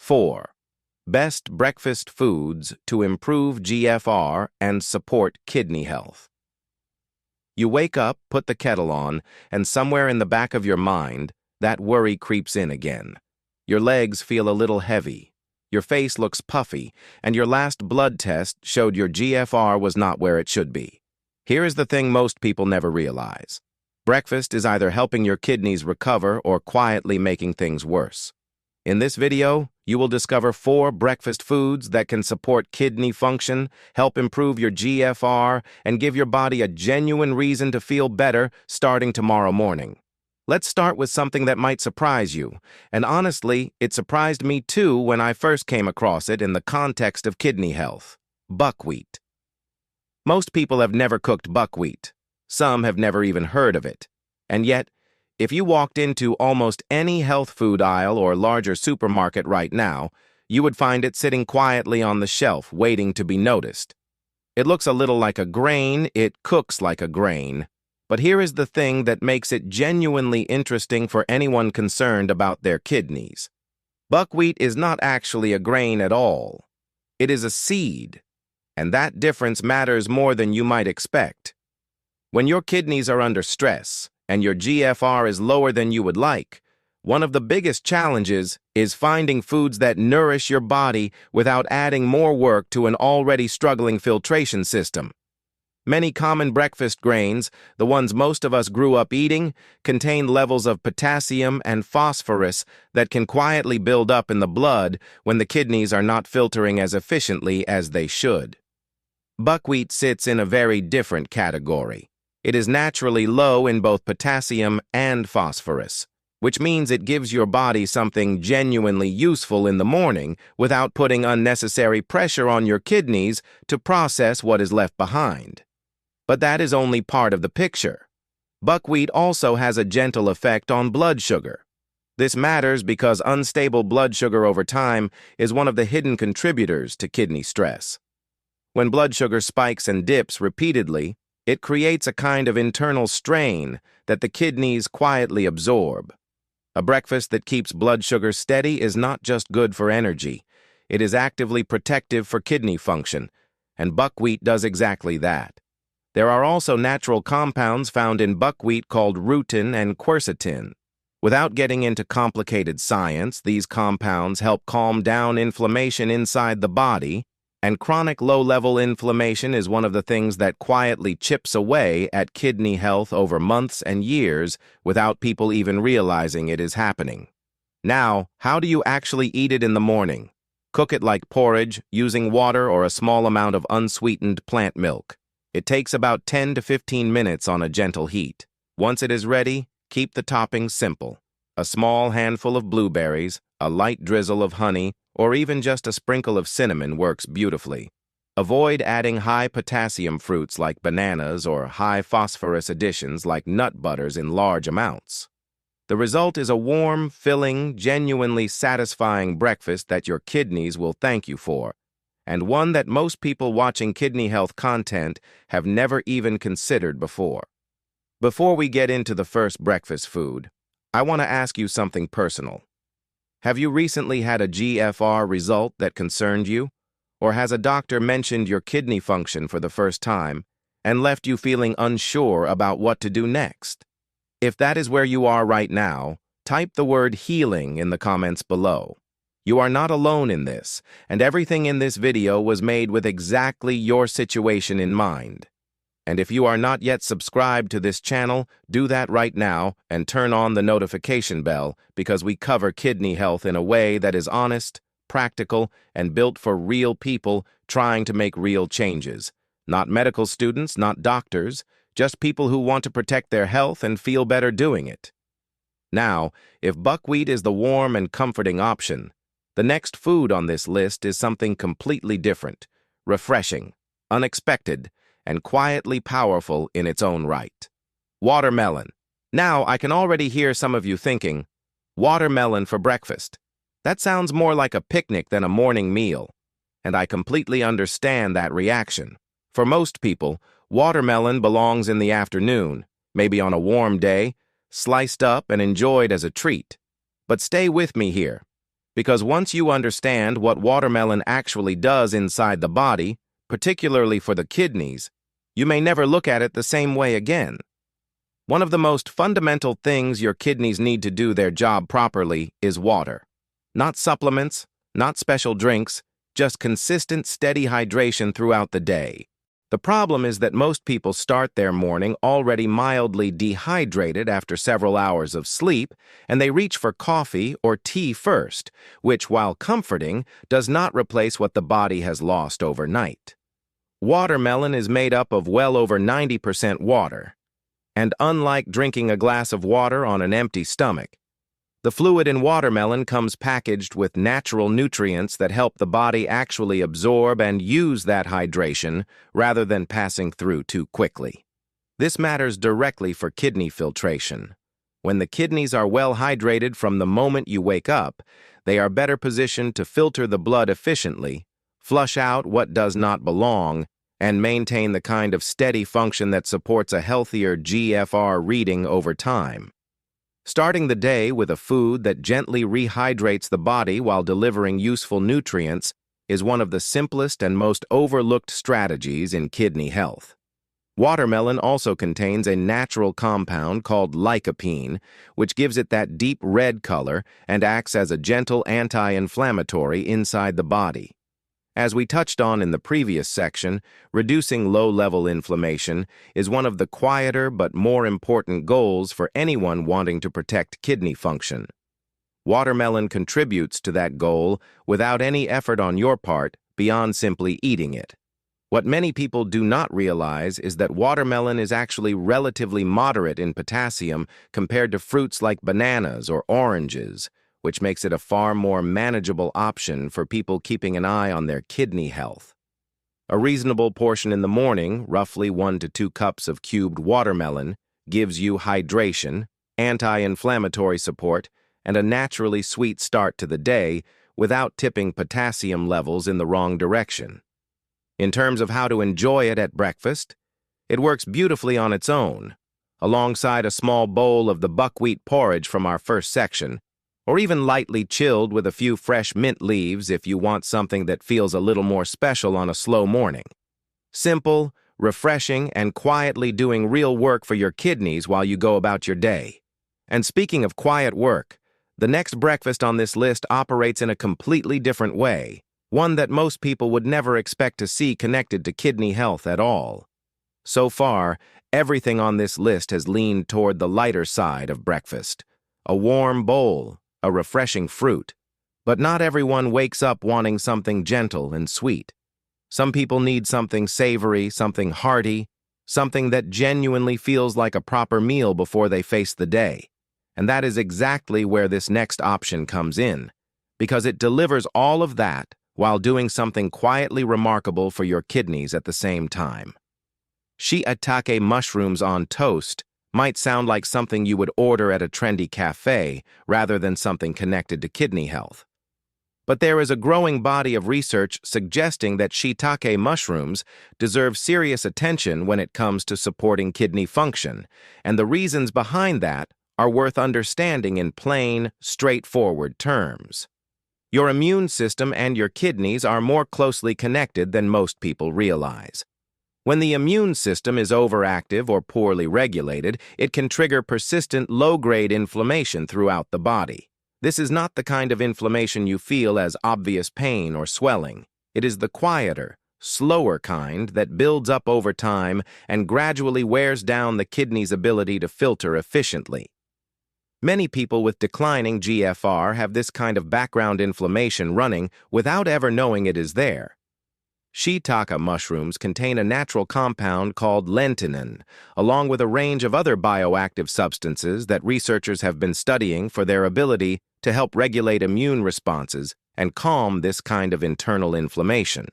4. Best breakfast foods to improve GFR and support kidney health. You wake up, put the kettle on, and somewhere in the back of your mind, that worry creeps in again. Your legs feel a little heavy, your face looks puffy, and your last blood test showed your GFR was not where it should be. Here is the thing most people never realize. Breakfast is either helping your kidneys recover or quietly making things worse. In this video, you will discover 4 breakfast foods that can support kidney function, help improve your GFR, and give your body a genuine reason to feel better starting tomorrow morning. Let's start with something that might surprise you, and honestly, it surprised me too when I first came across it in the context of kidney health: buckwheat. Most people have never cooked buckwheat. Some have never even heard of it. And yet, if you walked into almost any health food aisle or larger supermarket right now, you would find it sitting quietly on the shelf, waiting to be noticed. It looks a little like a grain, it cooks like a grain. But here is the thing that makes it genuinely interesting for anyone concerned about their kidneys. Buckwheat is not actually a grain at all. It is a seed, and that difference matters more than you might expect. When your kidneys are under stress, and your GFR is lower than you would like, one of the biggest challenges is finding foods that nourish your body without adding more work to an already struggling filtration system. Many common breakfast grains, the ones most of us grew up eating, contain levels of potassium and phosphorus that can quietly build up in the blood when the kidneys are not filtering as efficiently as they should. Buckwheat sits in a very different category. It is naturally low in both potassium and phosphorus, which means it gives your body something genuinely useful in the morning without putting unnecessary pressure on your kidneys to process what is left behind. But that is only part of the picture. Buckwheat also has a gentle effect on blood sugar. This matters because unstable blood sugar over time is one of the hidden contributors to kidney stress. When blood sugar spikes and dips repeatedly, it creates a kind of internal strain that the kidneys quietly absorb. A breakfast that keeps blood sugar steady is not just good for energy, it is actively protective for kidney function, and buckwheat does exactly that. There are also natural compounds found in buckwheat called rutin and quercetin. Without getting into complicated science, these compounds help calm down inflammation inside the body, and chronic low-level inflammation is one of the things that quietly chips away at kidney health over months and years without people even realizing it is happening. Now, how do you actually eat it in the morning? Cook it like porridge, using water or a small amount of unsweetened plant milk. It takes about 10 to 15 minutes on a gentle heat. Once it is ready, keep the toppings simple. A small handful of blueberries, a light drizzle of honey, or even just a sprinkle of cinnamon works beautifully. Avoid adding high potassium fruits like bananas or high phosphorus additions like nut butters in large amounts. The result is a warm, filling, genuinely satisfying breakfast that your kidneys will thank you for, and one that most people watching kidney health content have never even considered before. Before we get into the first breakfast food, I want to ask you something personal. Have you recently had a GFR result that concerned you? Or has a doctor mentioned your kidney function for the first time and left you feeling unsure about what to do next? If that is where you are right now, type the word healing in the comments below. You are not alone in this, and everything in this video was made with exactly your situation in mind. And if you are not yet subscribed to this channel, do that right now and turn on the notification bell because we cover kidney health in a way that is honest, practical, and built for real people trying to make real changes. Not medical students, not doctors, just people who want to protect their health and feel better doing it. Now, if buckwheat is the warm and comforting option, the next food on this list is something completely different, refreshing, unexpected, and quietly powerful in its own right. Watermelon. Now, I can already hear some of you thinking, watermelon for breakfast. That sounds more like a picnic than a morning meal, and I completely understand that reaction. For most people, watermelon belongs in the afternoon, maybe on a warm day, sliced up and enjoyed as a treat. But stay with me here. Because once you understand what watermelon actually does inside the body, particularly for the kidneys, you may never look at it the same way again. One of the most fundamental things your kidneys need to do their job properly is water. Not supplements, not special drinks, just consistent, steady hydration throughout the day. The problem is that most people start their morning already mildly dehydrated after several hours of sleep, and they reach for coffee or tea first, which, while comforting, does not replace what the body has lost overnight. Watermelon is made up of well over 90% water, and unlike drinking a glass of water on an empty stomach, the fluid in watermelon comes packaged with natural nutrients that help the body actually absorb and use that hydration rather than passing through too quickly. This matters directly for kidney filtration. When the kidneys are well hydrated from the moment you wake up, they are better positioned to filter the blood efficiently, flush out what does not belong, and maintain the kind of steady function that supports a healthier GFR reading over time. Starting the day with a food that gently rehydrates the body while delivering useful nutrients is one of the simplest and most overlooked strategies in kidney health. Watermelon also contains a natural compound called lycopene, which gives it that deep red color and acts as a gentle anti-inflammatory inside the body. As we touched on in the previous section, reducing low-level inflammation is one of the quieter but more important goals for anyone wanting to protect kidney function. Watermelon contributes to that goal without any effort on your part beyond simply eating it. What many people do not realize is that watermelon is actually relatively moderate in potassium compared to fruits like bananas or oranges, which makes it a far more manageable option for people keeping an eye on their kidney health. A reasonable portion in the morning, roughly 1 to 2 cups of cubed watermelon, gives you hydration, anti-inflammatory support, and a naturally sweet start to the day without tipping potassium levels in the wrong direction. In terms of how to enjoy it at breakfast, it works beautifully on its own, alongside a small bowl of the buckwheat porridge from our first section, or even lightly chilled with a few fresh mint leaves if you want something that feels a little more special on a slow morning. Simple, refreshing, and quietly doing real work for your kidneys while you go about your day. And speaking of quiet work, the next breakfast on this list operates in a completely different way, one that most people would never expect to see connected to kidney health at all. So far, everything on this list has leaned toward the lighter side of breakfast. A warm bowl, a refreshing fruit. But not everyone wakes up wanting something gentle and sweet. Some people need something savory, something hearty, something that genuinely feels like a proper meal before they face the day. And that is exactly where this next option comes in, because it delivers all of that while doing something quietly remarkable for your kidneys at the same time. Shiitake mushrooms on toast might sound like something you would order at a trendy cafe rather than something connected to kidney health. But there is a growing body of research suggesting that shiitake mushrooms deserve serious attention when it comes to supporting kidney function, and the reasons behind that are worth understanding in plain, straightforward terms. Your immune system and your kidneys are more closely connected than most people realize. When the immune system is overactive or poorly regulated, it can trigger persistent low-grade inflammation throughout the body. This is not the kind of inflammation you feel as obvious pain or swelling. It is the quieter, slower kind that builds up over time and gradually wears down the kidney's ability to filter efficiently. Many people with declining GFR have this kind of background inflammation running without ever knowing it is there. Shiitake mushrooms contain a natural compound called lentinin, along with a range of other bioactive substances that researchers have been studying for their ability to help regulate immune responses and calm this kind of internal inflammation.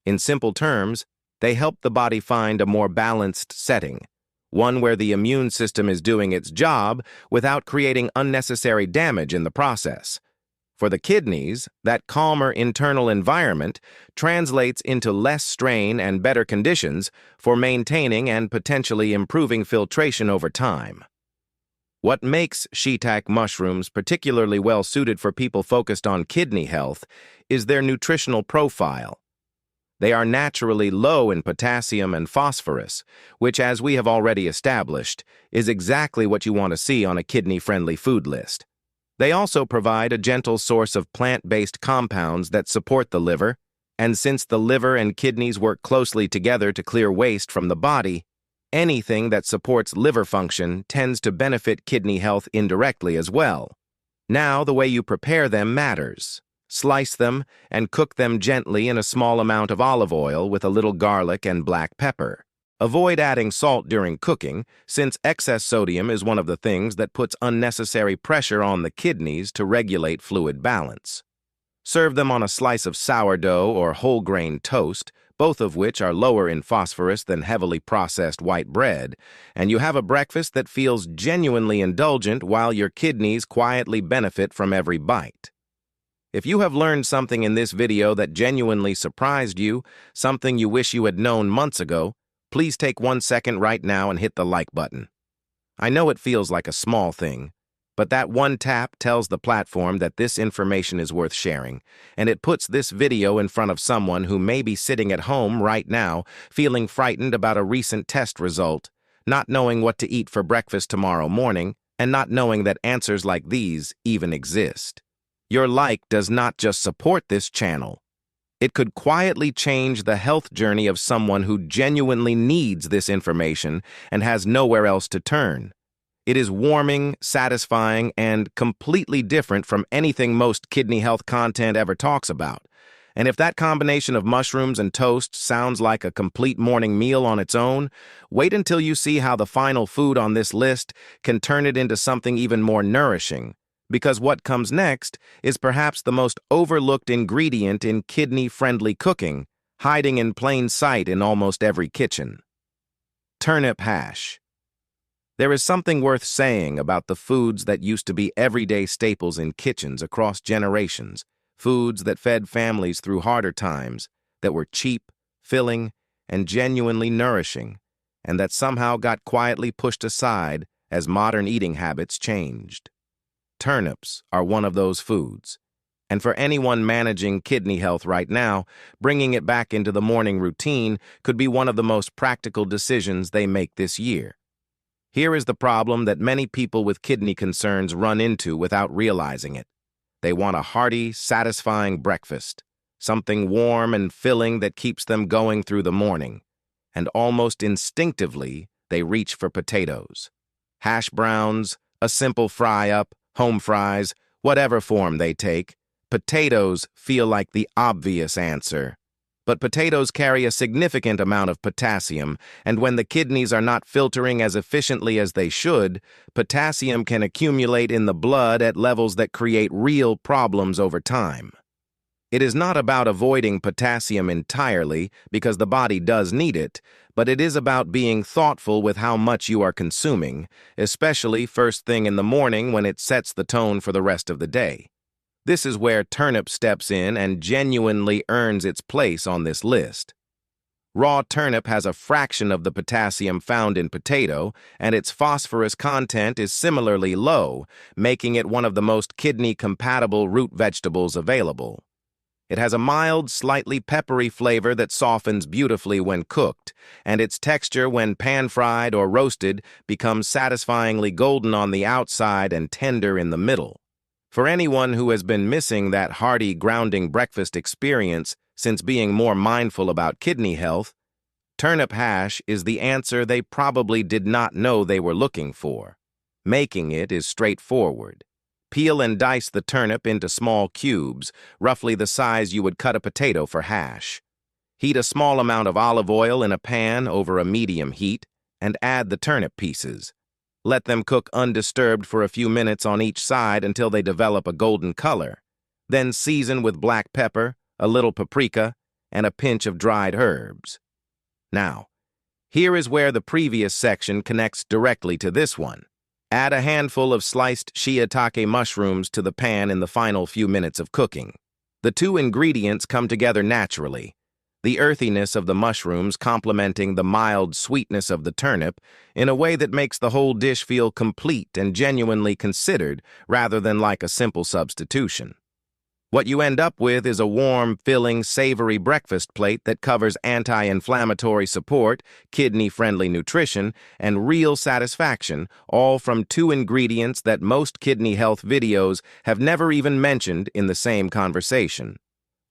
In simple terms, they help the body find a more balanced setting, one where the immune system is doing its job without creating unnecessary damage in the process. For the kidneys, that calmer internal environment translates into less strain and better conditions for maintaining and potentially improving filtration over time. What makes shiitake mushrooms particularly well suited for people focused on kidney health is their nutritional profile. They are naturally low in potassium and phosphorus, which, as we have already established, is exactly what you want to see on a kidney-friendly food list. They also provide a gentle source of plant-based compounds that support the liver, and since the liver and kidneys work closely together to clear waste from the body, anything that supports liver function tends to benefit kidney health indirectly as well. Now, the way you prepare them matters. Slice them and cook them gently in a small amount of olive oil with a little garlic and black pepper. Avoid adding salt during cooking, since excess sodium is one of the things that puts unnecessary pressure on the kidneys to regulate fluid balance. Serve them on a slice of sourdough or whole grain toast, both of which are lower in phosphorus than heavily processed white bread, and you have a breakfast that feels genuinely indulgent while your kidneys quietly benefit from every bite. If you have learned something in this video that genuinely surprised you, something you wish you had known months ago, please take 1 second right now and hit the like button. I know it feels like a small thing, but that one tap tells the platform that this information is worth sharing, and it puts this video in front of someone who may be sitting at home right now, feeling frightened about a recent test result, not knowing what to eat for breakfast tomorrow morning, and not knowing that answers like these even exist. Your like does not just support this channel. It could quietly change the health journey of someone who genuinely needs this information and has nowhere else to turn. It is warming, satisfying, and completely different from anything most kidney health content ever talks about. And if that combination of mushrooms and toast sounds like a complete morning meal on its own, wait until you see how the final food on this list can turn it into something even more nourishing. Because what comes next is perhaps the most overlooked ingredient in kidney-friendly cooking, hiding in plain sight in almost every kitchen. Turnip hash. There is something worth saying about the foods that used to be everyday staples in kitchens across generations, foods that fed families through harder times, that were cheap, filling, and genuinely nourishing, and that somehow got quietly pushed aside as modern eating habits changed. Turnips are one of those foods, and for anyone managing kidney health right now, bringing it back into the morning routine could be one of the most practical decisions they make this year. Here is the problem that many people with kidney concerns run into without realizing it. They want a hearty, satisfying breakfast, something warm and filling that keeps them going through the morning, and almost instinctively, they reach for potatoes. Hash browns, a simple fry-up, home fries, whatever form they take, potatoes feel like the obvious answer. But potatoes carry a significant amount of potassium, and when the kidneys are not filtering as efficiently as they should, potassium can accumulate in the blood at levels that create real problems over time. It is not about avoiding potassium entirely, because the body does need it, but it is about being thoughtful with how much you are consuming, especially first thing in the morning when it sets the tone for the rest of the day. This is where turnip steps in and genuinely earns its place on this list. Raw turnip has a fraction of the potassium found in potato, and its phosphorus content is similarly low, making it one of the most kidney-compatible root vegetables available. It has a mild, slightly peppery flavor that softens beautifully when cooked, and its texture when pan-fried or roasted becomes satisfyingly golden on the outside and tender in the middle. For anyone who has been missing that hearty, grounding breakfast experience since being more mindful about kidney health, turnip hash is the answer they probably did not know they were looking for. Making it is straightforward. Peel and dice the turnip into small cubes, roughly the size you would cut a potato for hash. Heat a small amount of olive oil in a pan over a medium heat, and add the turnip pieces. Let them cook undisturbed for a few minutes on each side until they develop a golden color. Then season with black pepper, a little paprika, and a pinch of dried herbs. Now, here is where the previous section connects directly to this one. Add a handful of sliced shiitake mushrooms to the pan in the final few minutes of cooking. The two ingredients come together naturally. the earthiness of the mushrooms complementing the mild sweetness of the turnip in a way that makes the whole dish feel complete and genuinely considered rather than like a simple substitution. What you end up with is a warm, filling, savory breakfast plate that covers anti-inflammatory support, kidney-friendly nutrition, and real satisfaction, all from two ingredients that most kidney health videos have never even mentioned in the same conversation.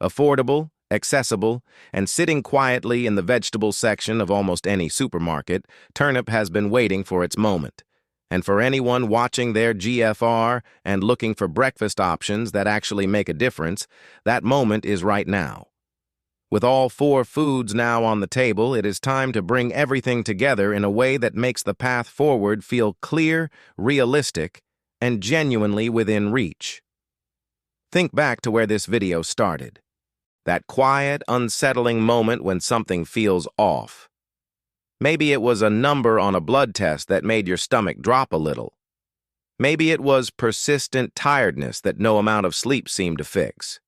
Affordable, accessible, and sitting quietly in the vegetable section of almost any supermarket, turnip has been waiting for its moment. And for anyone watching their GFR and looking for breakfast options that actually make a difference, that moment is right now. With all four foods now on the table, it is time to bring everything together in a way that makes the path forward feel clear, realistic, and genuinely within reach. Think back to where this video started. That quiet, unsettling moment when something feels off. Maybe it was a number on a blood test that made your stomach drop a little. Maybe it was persistent tiredness that no amount of sleep seemed to fix.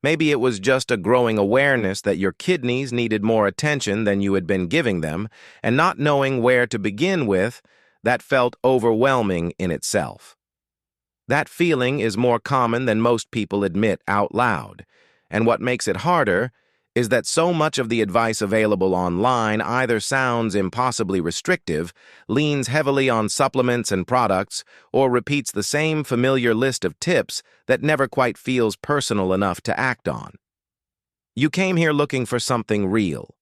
Maybe it was just a growing awareness that your kidneys needed more attention than you had been giving them, and not knowing where to begin with, that felt overwhelming in itself. That feeling is more common than most people admit out loud, and what makes it harder is that so much of the advice available online either sounds impossibly restrictive, leans heavily on supplements and products, or repeats the same familiar list of tips that never quite feels personal enough to act on. You came here looking for something real,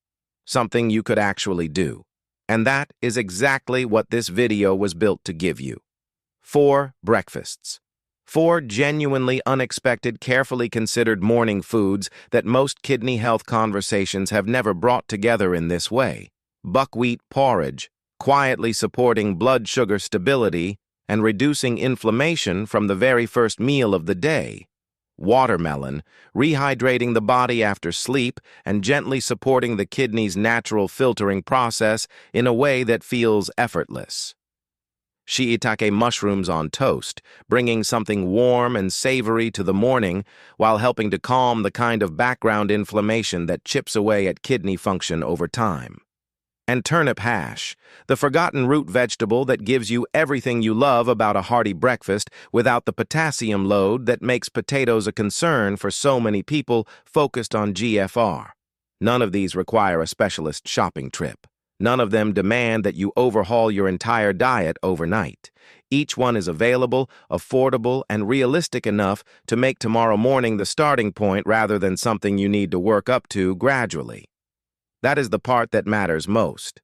something you could actually do, and that is exactly what this video was built to give you. 4 breakfasts. 4 genuinely unexpected, carefully considered morning foods that most kidney health conversations have never brought together in this way. Buckwheat porridge, quietly supporting blood sugar stability and reducing inflammation from the very first meal of the day. Watermelon, rehydrating the body after sleep and gently supporting the kidney's natural filtering process in a way that feels effortless. Shiitake mushrooms on toast, bringing something warm and savory to the morning while helping to calm the kind of background inflammation that chips away at kidney function over time. And turnip hash, the forgotten root vegetable that gives you everything you love about a hearty breakfast without the potassium load that makes potatoes a concern for so many people focused on GFR. None of these require a specialist shopping trip. None of them demand that you overhaul your entire diet overnight. Each one is available, affordable, and realistic enough to make tomorrow morning the starting point rather than something you need to work up to gradually. That is the part that matters most.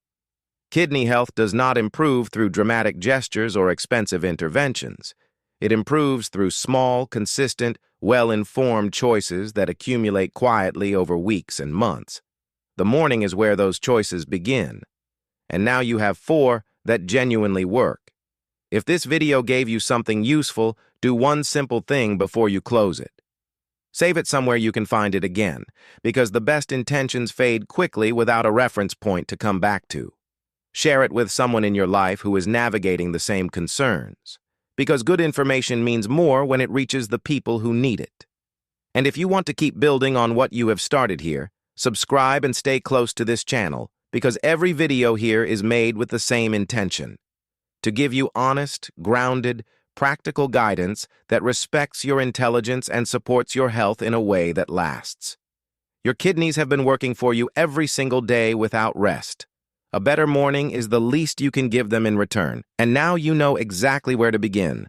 Kidney health does not improve through dramatic gestures or expensive interventions. It improves through small, consistent, well-informed choices that accumulate quietly over weeks and months. The morning is where those choices begin. And now you have 4 that genuinely work. If this video gave you something useful, do one simple thing before you close it. Save it somewhere you can find it again, because the best intentions fade quickly without a reference point to come back to. Share it with someone in your life who is navigating the same concerns, because good information means more when it reaches the people who need it. And if you want to keep building on what you have started here, subscribe and stay close to this channel, because every video here is made with the same intention: to give you honest, grounded, practical guidance that respects your intelligence and supports your health in a way that lasts. Your kidneys have been working for you every single day without rest. A better morning is the least you can give them in return, and now you know exactly where to begin.